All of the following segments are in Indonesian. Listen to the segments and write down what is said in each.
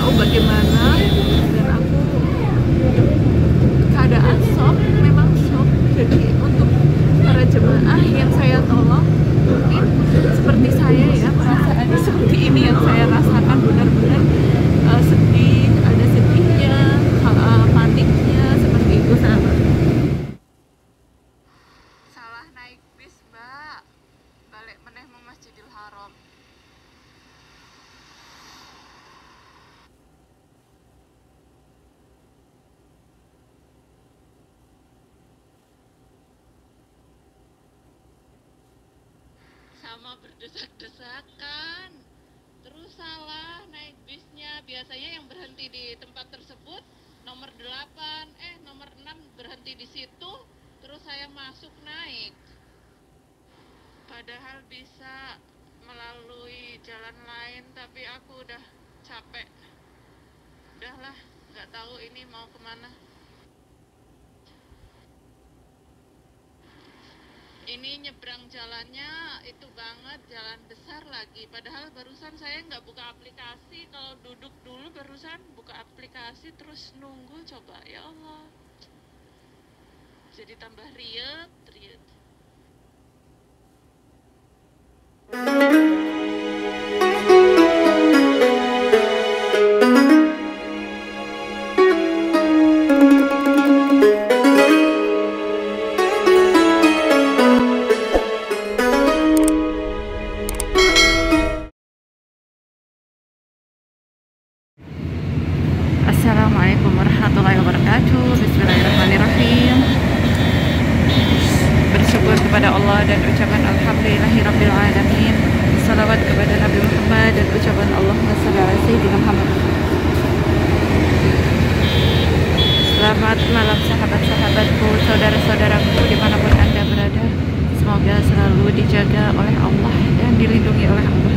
tahu bagaimana, dan aku keadaan shock, memang shock. Jadi untuk para jemaah yang saya tolong, mungkin seperti saya ya, perasaan seperti ini yang saya rasakan, benar-benar sedih, ada sedihnya, paniknya, seperti itu sahabat. Salah naik bis mbak, balik meneh mau Masjidil Haram. Sama berdesak-desakan, terus salah naik bisnya. Biasanya yang berhenti di tempat tersebut nomor 8, nomor 6 berhenti di situ, terus saya masuk naik, padahal bisa melalui jalan lain, tapi aku udah capek, udahlah, nggak tahu ini mau kemana. Ini nyebrang jalannya itu banget, jalan besar lagi, padahal barusan saya nggak buka aplikasi. Kalau duduk dulu barusan buka aplikasi terus nunggu, coba ya Allah, jadi tambah riet. Assalamualaikum warahmatullahi wabarakatuh. Bismillahirrahmanirrahim. Bersyukur kepada Allah dan ucapan alhamdulillahirabbil alamin. Salawat kepada Nabi Muhammad dan ucapan Allahumma shalli ala sayyidina Muhammad. Selamat malam sahabat-sahabatku, saudara-saudaraku dimanapun Anda berada. Semoga selalu dijaga oleh Allah dan dilindungi oleh Allah.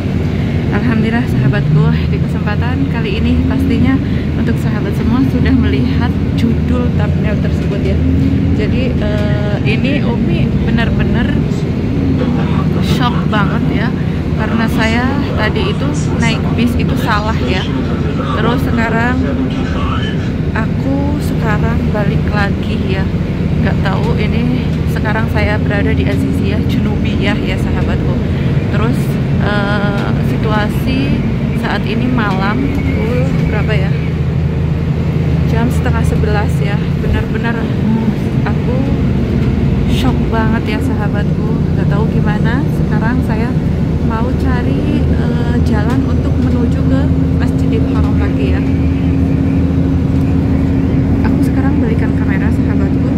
Alhamdulillah sahabatku, di kesempatan kali ini pastinya untuk sahabat semua sudah melihat judul thumbnail tersebut ya. Jadi ini Umi benar-benar shock banget ya, karena saya tadi itu naik bis itu salah ya. Terus sekarang aku balik lagi ya, nggak tahu ini sekarang saya berada di Aziziyah Junubiyah ya sahabatku. Terus situasi saat ini malam pukul berapa ya, jam 10:30 ya. Benar-benar aku shock banget ya sahabatku, nggak tahu gimana. Sekarang saya mau cari jalan untuk menuju ke Masjidil Haram lagi ya. Aku sekarang balikan kamera sahabatku.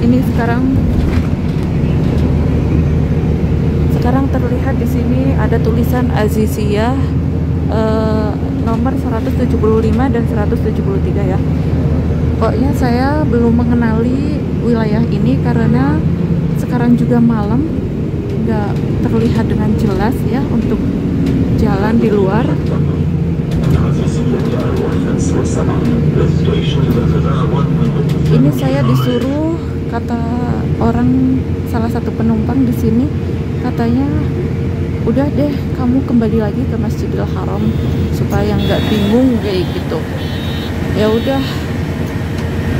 Ini sekarang terlihat di sini ada tulisan Aziziyah nomor 175 dan 173 ya. Pokoknya saya belum mengenali wilayah ini karena sekarang juga malam, nggak terlihat dengan jelas ya untuk jalan di luar. Ini saya disuruh, kata orang salah satu penumpang di sini, katanya udah deh kamu kembali lagi ke Masjidil Haram supaya nggak bingung kayak gitu. Ya udah,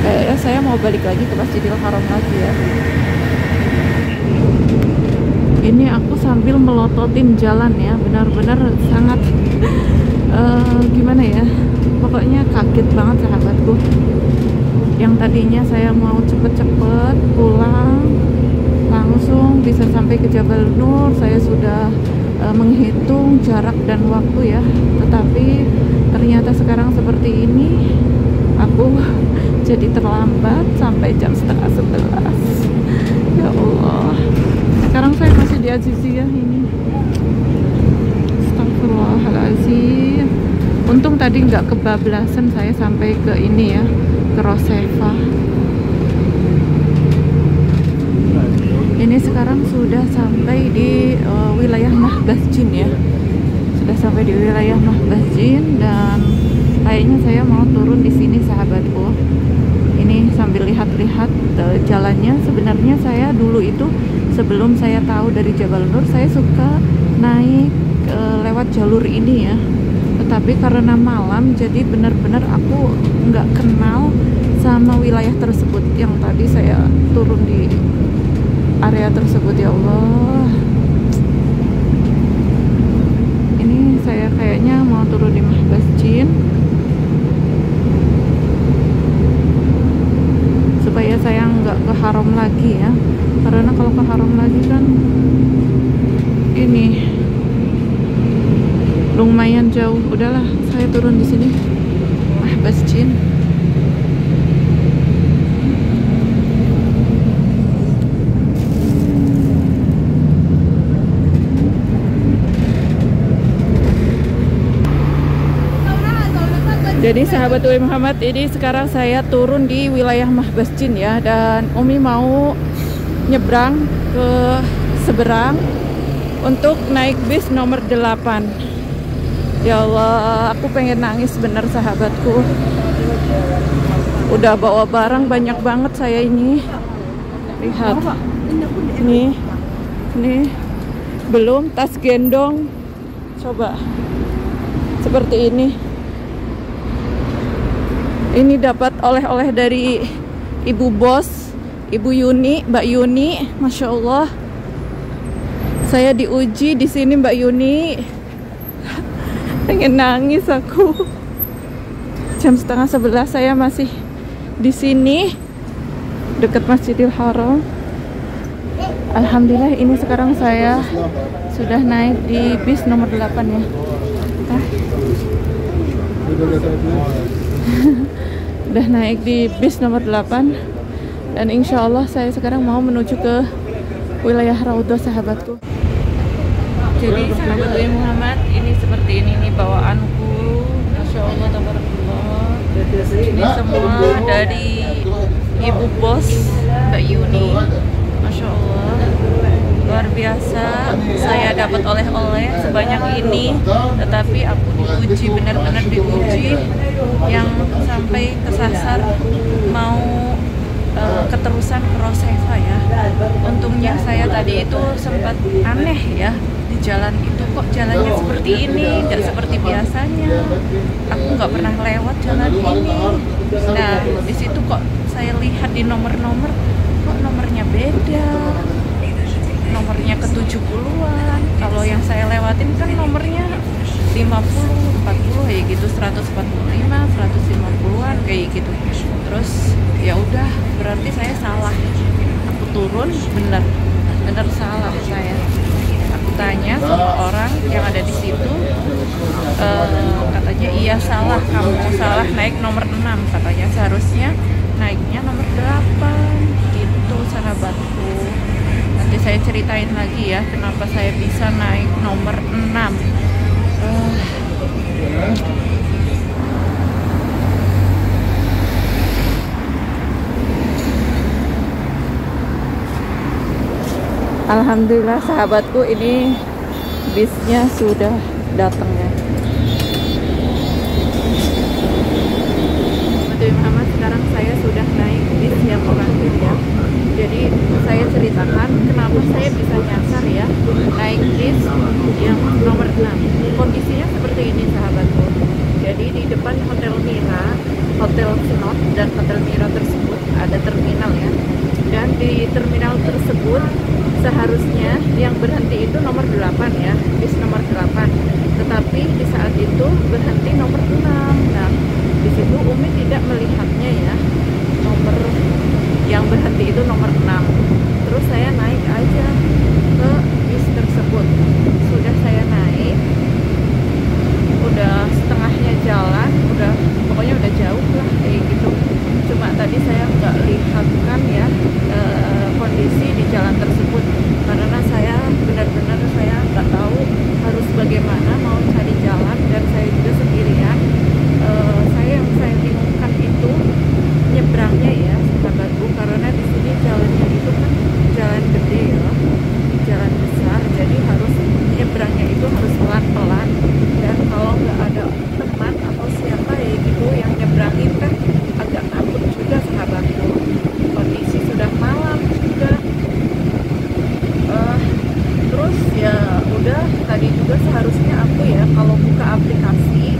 kayaknya saya mau balik lagi ke Masjidil Haram lagi ya. Ini aku sambil melototin jalan ya, benar-benar sangat gimana ya, pokoknya kaget banget sahabatku. Yang tadinya saya mau cepet-cepet pulang langsung bisa sampai ke Jabal Nur, saya sudah menghitung jarak dan waktu ya, tetapi ternyata sekarang seperti ini, aku jadi terlambat sampai jam 10:30. Ya Allah, sekarang saya masih di Aziziyah ini. Astagfirullahaladzim. Untung tadi nggak kebablasan saya sampai ke ini ya, ke Rosefa. Ini sekarang sudah sampai di wilayah Mahbasjin ya. Sudah sampai di wilayah Mahbasjin dan kayaknya saya mau turun di sini sahabatku. ini sambil lihat-lihat jalannya. Sebenarnya saya dulu itu sebelum saya tahu dari Jabal Nur, saya suka naik lewat jalur ini ya. Tetapi karena malam, jadi benar-benar aku nggak kenal sama wilayah tersebut. Yang tadi saya turun di area tersebut, ya Allah. Ini saya kayaknya mau turun di Mahbas Jin supaya saya nggak ke Haram lagi ya, karena kalau ke Haram lagi kan ini lumayan jauh. Udahlah, saya turun di sini Mahbas Jin. Jadi sahabat UI Muhammad, ini sekarang saya turun di wilayah Mahbas Jin ya, dan Umi mau nyebrang ke seberang untuk naik bis nomor 8. Ya Allah, aku pengen nangis bener sahabatku. Udah bawa barang banyak banget saya ini. Lihat. Nih. Belum tas gendong. Coba. Seperti ini. Ini dapat oleh-oleh dari Ibu Bos, Ibu Yuni, Mbak Yuni, Masya Allah. Saya diuji di sini Mbak Yuni. Pengen nangis aku. Jam 10:30 saya masih di sini dekat Masjidil Haram. Alhamdulillah, ini sekarang saya sudah naik di bis nomor 8 ya. Udah naik di bis nomor 8 dan insya Allah saya sekarang mau menuju ke wilayah Raudhah sahabatku. Jadi sahabat UI Muhammad, ini seperti ini nih bawaanku. Masya Allah, tabarakallah. Ini semua dari Ibu Bos, Mbak Yuni. Masya Allah, luar biasa. Saya dapat oleh-oleh sebanyak ini, tetapi aku diuji, benar-benar diuji, yang sampai kesasar mau keterusan ke Rosefa ya. Untungnya saya tadi itu sempat aneh ya, di jalan itu kok jalannya seperti ini, tidak seperti biasanya. Aku nggak pernah lewat jalan ini. Nah, di situ kok saya lihat di nomor-nomor, kok nomornya beda, nomornya ke 70-an. Kalau yang saya lewatin kan nomornya 50, 40 ya gitu, 145, 150-an kayak gitu. Terus ya udah, berarti saya salah. Aku turun bener salah saya. Aku tanya sama orang yang ada di situ, katanya iya salah, kamu salah naik nomor 6 katanya, seharusnya naiknya nomor 8 gitu sahabatku. Nanti saya ceritain lagi ya kenapa saya bisa naik nomor 6. Alhamdulillah sahabatku, ini bisnya sudah datang ya. Betul Muhammad, sekarang saya sudah naik bis yang terakhir ya. Jadi saya ceritakan kenapa saya bisa nyasar ya naik bis yang nomor 6. Kondisinya seperti ini sahabatku. Jadi di depan Hotel Mira, Hotel Senot dan Hotel Mira tersebut ada terminal ya. Dan di terminal tersebut seharusnya yang berhenti itu nomor 8 ya, bis nomor 8. Tetapi di saat itu berhenti nomor 6. Nah, di situ Umi tidak melihatnya ya, nomor yang berhenti itu nomor 6. Terus saya naik aja ke bis tersebut. Sudah saya naik, udah setengahnya jalan, pokoknya udah jauh lah kayak gitu. Cuma tadi saya nggak lihatkan ya kondisi di jalan tersebut, karena saya benar-benar saya nggak tahu harus bagaimana mau cari jalan, dan saya juga sendirian. Yang saya bingungkan itu nyebrangnya ya sahabatku, karena di sini jalannya itu kan jalan juga seharusnya aku ya kalau buka aplikasi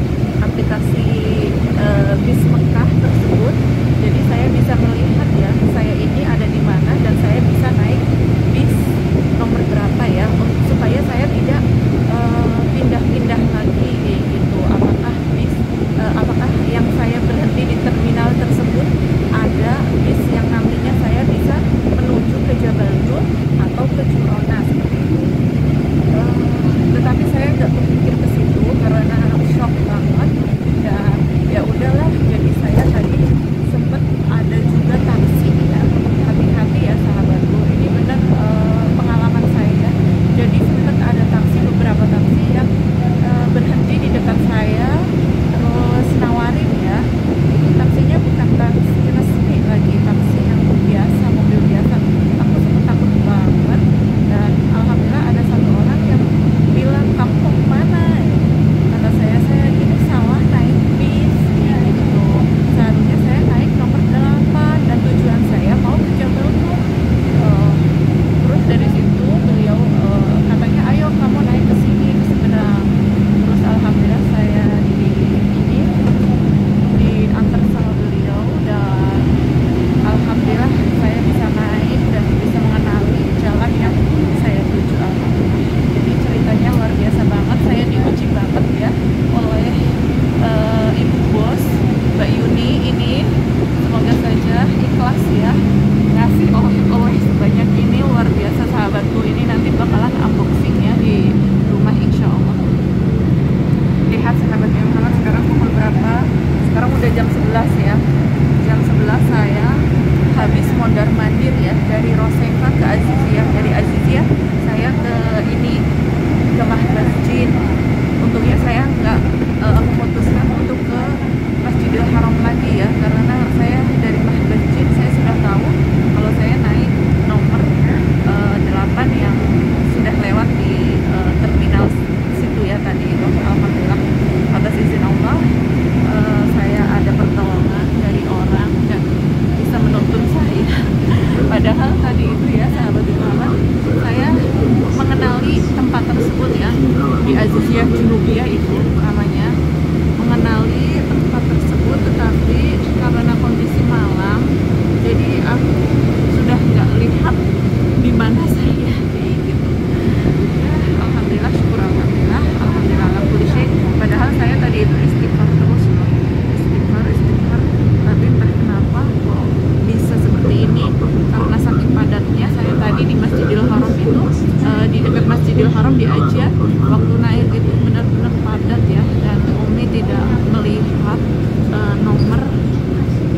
bis Mekah tersebut, jadi saya bisa melihat ya saya ini ada di mana dan saya bisa naik bis nomor berapa ya, supaya saya tidak pindah-pindah lagi gitu. Apakah yang saya berhenti di terminal tersebut ada bis yang nantinya saya bisa menuju ke Jabal Nur atau ke Jurona seperti itu. Tetapi saya nggak berpikir ke situ karena shock banget, dan ya udahlah. Jadi saya tadi sempat ada juga taksi ya, hati-hati ya sahabatku, ini benar pengalaman saya. Jadi sempat ada beberapa taksi yang berhenti di dekat saya, terus nawarin ya, itu taksinya bukan taksi resmi lagi, taksi yang biasa, mobil biasa. Aku sempat takut banget, dan alhamdulillah ada satu orang yang bilang, kamu mau kemana? Kata saya ini salah naik bis gitu, seharusnya saya naik nomor 8 dan tujuan saya mau ke Jabal Nur. Terus dari situ beliau katanya, ayo kamu naik ke sini, ke seberang. Terus alhamdulillah saya diantar sama beliau, dan alhamdulillah saya bisa naik dan bisa mengenali jalan yang saya tuju. Jadi ceritanya luar biasa banget, saya diuji banget ya oleh ibu bos Mbak Yuni ini. Semoga saja ikhlas ya ngasih oleh sebanyak ini, luar biasa sahabatku. Ini nanti bakalan unboxing ya di rumah insya Allah. Lihat sahabat Muhammad, sekarang pukul berapa? Sekarang udah jam 11 ya. Jam 11 saya habis mondar mandir ya, dari Roseka ke Aziziyah, dari Aziziyah saya ke masjid. Untungnya saya nggak memutuskan untuk ke Masjidil Haram lagi ya, karena saya dari masjid saya sudah tahu kalau saya naik nomor 8 yang sudah lewat di terminal situ ya tadi itu. Alhamdulillah atas izin Allah saya ada pertolongan dari orang dan bisa menuntun saya. Padahal tadi itu ya sahabat Muhammad, saya mengenali tempat tersebut ya, di Aziziyah Junubiyah itu namanya, mengenali tempat tersebut, tetapi karena kondisi malam jadi aku sudah nggak lihat di mana saya gitu. Ya, alhamdulillah, syukur alhamdulillah alhamdulillah. Padahal saya tadi itu istighfar terus loh, istighfar, tapi entah kenapa kok bisa seperti ini, karena saking padatnya. Saya tadi di Masjidil Haram itu, di dekat Masjidil Haram di Ajah, waktu naik itu benar-benar padat ya, dan Umi tidak melihat nomor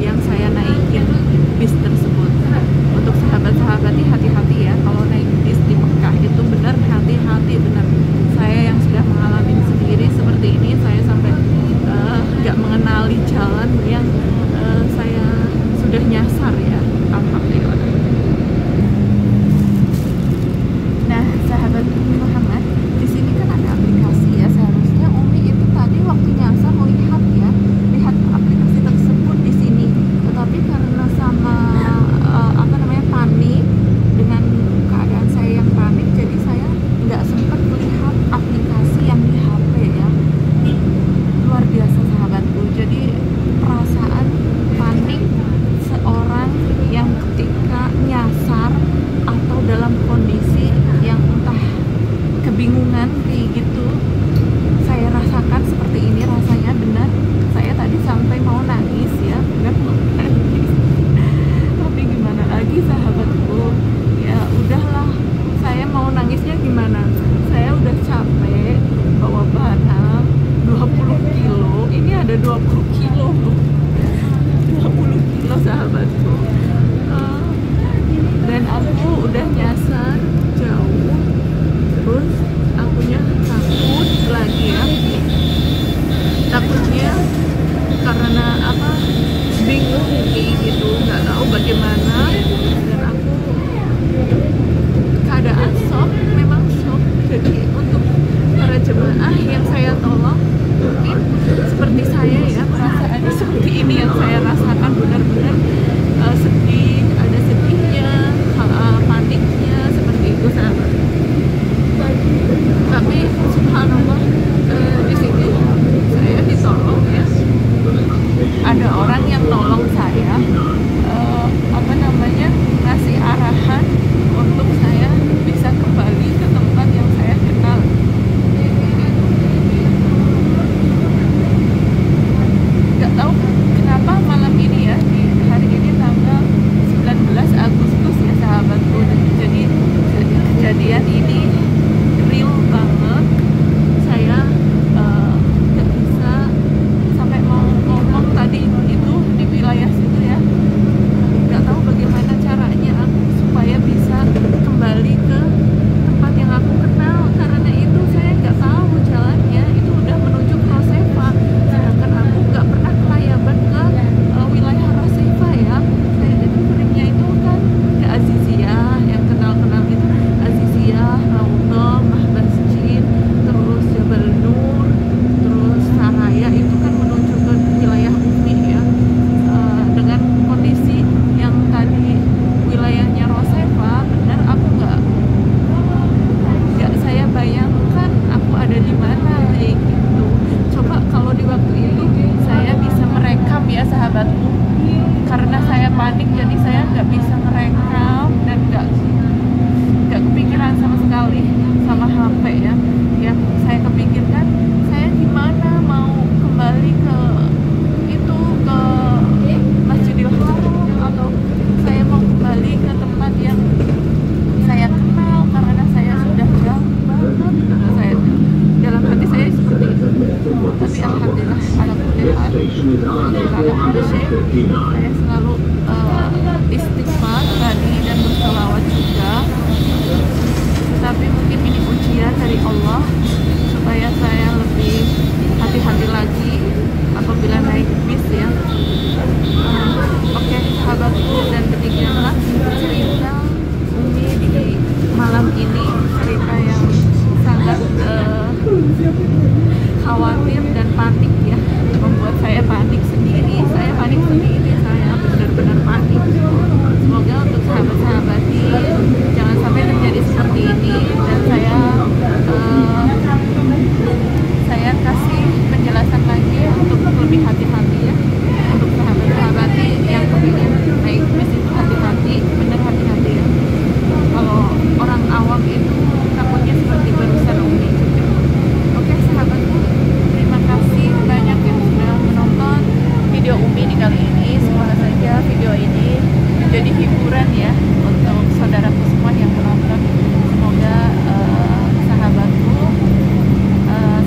yang saya naikin bis tersebut. Untuk sahabat-sahabati, hati-hati ya kalau naik bis di Mekah itu, benar hati-hati benar. Saya yang sudah mengalami sendiri seperti ini, saya sampai nggak mengenali jalan yang saya sudah nyasar ya, alhamdulillah. Nah sahabat Muhammad, di sini kan ada aplikasi ya, seharusnya Umi itu tadi waktu nyasar lihat aplikasi tersebut di sini, tetapi karena sama panik, dengan keadaan saya yang panik, jadi saya nggak sempat melihat aplikasi yang di HP ya. Luar biasa sahabatku, jadi perasaan panik seorang yang ketika nyasar atau dalam kondisi yang entah kebingungan kayak gitu, saya rasakan seperti ini rasanya. Benar, saya tadi sampai mau nangis ya, benar mau nangis. Tapi gimana lagi sahabatku, ya udahlah, saya mau nangisnya gimana, saya udah capek bawa barang 20 kilo, ini ada 20 kilo loh, 20 kilo sahabatku. Dan aku udah nyasar jauh, terus akunya takut lagi ya, takutnya karena apa, bingung kayak gitu, nggak tahu bagaimana. Dan aku keadaan shock, memang shock. Jadi untuk para jemaah yang saya tolong, mungkin seperti saya ya, perasaan seperti ini yang saya rasakan, benar-benar sedih, ada sedihnya, paniknya seperti itu sahabat. Tapi subhanallah, kemudian ini real banget, saya nggak bisa sampai mau ngomong tadi itu di wilayah situ ya, nggak tahu bagaimana caranya aku supaya bisa kembali ke tempat yang aku kenal, karena itu saya nggak tahu jalannya, itu udah menuju ke Rosefa, sedangkan aku nggak pernah kelayaban ke wilayah Rosefa ya. Saya dengarnya itu kan ke Aziziyah, yang kenal-kenal itu Aziziyah, Raudhah, Masjid, terus Jabal Nur, terus Saraya, itu kan menuju ke wilayah Umi ya. Dengan kondisi yang tadi wilayahnya Rosefa, benar aku nggak saya bayangkan aku ada di mana kayak gitu. Coba kalau di waktu itu saya bisa merekam ya sahabatku, karena saya panik jadi saya nggak bisa merekam dan nggak kepikiran sama sekali sama HP ya. Yang saya kepikirkan saya gimana mau kembali ke itu, ke Masjidil Haram, atau saya mau kembali ke tempat yang saya kenal, karena saya sudah jauh banget. Karena saya dalam hati saya seperti itu. Tapi alhamdulillah ala kulli hal, saya selalu istighfar tadi dan berselawat juga. Tapi mungkin ini ujian dari Allah supaya saya lebih hati-hati lagi apabila naik bis ya. Oke, sahabatku, dan demikianlah cerita Umi di malam ini, cerita yang sangat khawatir dan panik ya, membuat saya panik sendiri, saya benar-benar panik. Semoga untuk sahabat-sahabati jangan sampai terjadi seperti ini, dan saya kasih penjelasan lagi untuk lebih hati-hati ya, untuk sahabat-sahabati yang kepingin naik bis itu hati-hati, bener hati-hati ya. Kalau orang awam itu takutnya seperti barusan Umi juga. Oke sahabatku, terima kasih banyak yang sudah menonton video Umi di kali ini. Semoga saja video ini menjadi hiburan ya untuk saudaraku semua yang menonton. Semoga sahabatku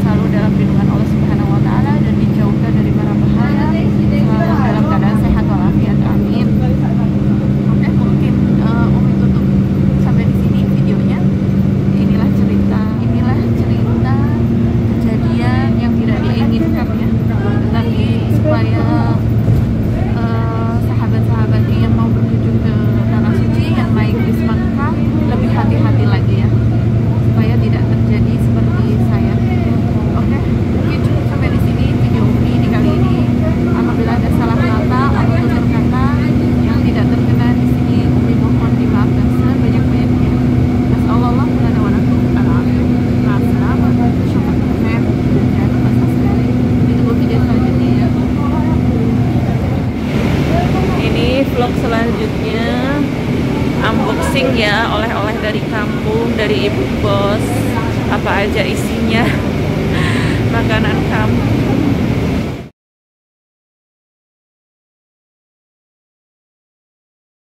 selalu dalam lindungan Allah Subhanahu wa Ta'ala dan dijauhkan dari mara bahaya, selalu dalam keadaan sehat walafiat, amin. Oke, mungkin Umi tutup sampai di sini videonya. Inilah cerita kejadian yang tidak diinginkan ya, tetapi supaya sahabat-sahabat yang mau berkunjung ke Tanah Suci, yang naik bis Makkah, lebih hati-hati lagi ya, supaya tidak terjadi seperti saya. Oke, mungkin cukup sampai di sini video Umi di kali ini. Apabila ada salah kata atau tutur kata yang tidak terkenan di sini, Umi mohon dimaafkan sebanyak-banyaknya. Assalamualaikum warahmatullahi wabarakatuh. Ditunggu video selanjutnya ya. Ini vlog selanjutnya unboxing ya, oleh-oleh dari kampung, dari ibu bos. Apa aja isinya? Makanan kampung.